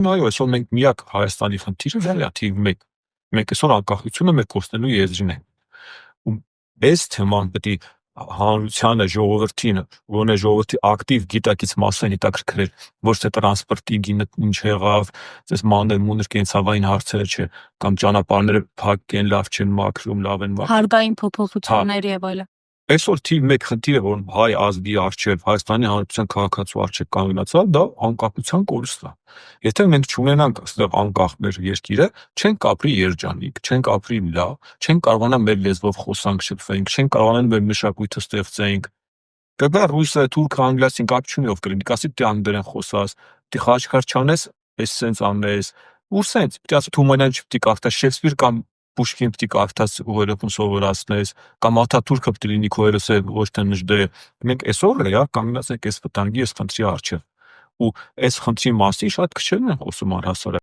Այո, այսօր մենք միակ Հայաստանի խնդիրը դա է թիվ 1։ Մենք այսօր անկախությունը մեր կորցնելու եզրին ենք։ Ու այս թեման պետք է հանրությանը, ժողովրդին, գոնե ժողովրդի ակտիվ գիտակից մասը հետաքրքրել, ոչ թե տրանսպորտի գինը ինչ եղավ, այս մանր-մունր կենցաղային հարցերը չէ, կամ ճանապարհները փակ են, լավ չեն մաքրում, լավ են մաքրում։ Հարկային փոփոխություններ եւ այլն։ Այսօր թիվ 1 խնդիրը, որ հայ ազգի առջև, Հայաստանի Հանրապետության քաղաքացու առջև կանգնացավ, դա անկախության կորուստն է։ Եթե մենք չունենանք այստեղ անկախ մեր երկիրը, չենք ապրի երջանիկ, չենք ապրի լավ, չենք կարողանա մեր լեզվով խոսանք, շփվենք, չենք կարողանա մեր մշակույթը ստեղծենք։ Կգա ռուսը, թուրքը, անգլիացին կապ չունի ով կլինի, կասի դե անգլերեն խոսաս, դե խաչքար չանես, էս սենց անես։ Ու սենց, պիտի Թումանյան չպիտի կարդաս Շեքսպիր կամ Պուշկին պիտի կարդաս ուղերձուն սովորացնես, կամ Աթաթուրքը պիտի լինի քո հերոսը ոչ թե նժդե։ Մենք այսօր կանգնած ենք այս վտանգի, այս խնդրի առջև։ Ու այս խնդրի մասին շատ քչերն են խոսում առհասարակ։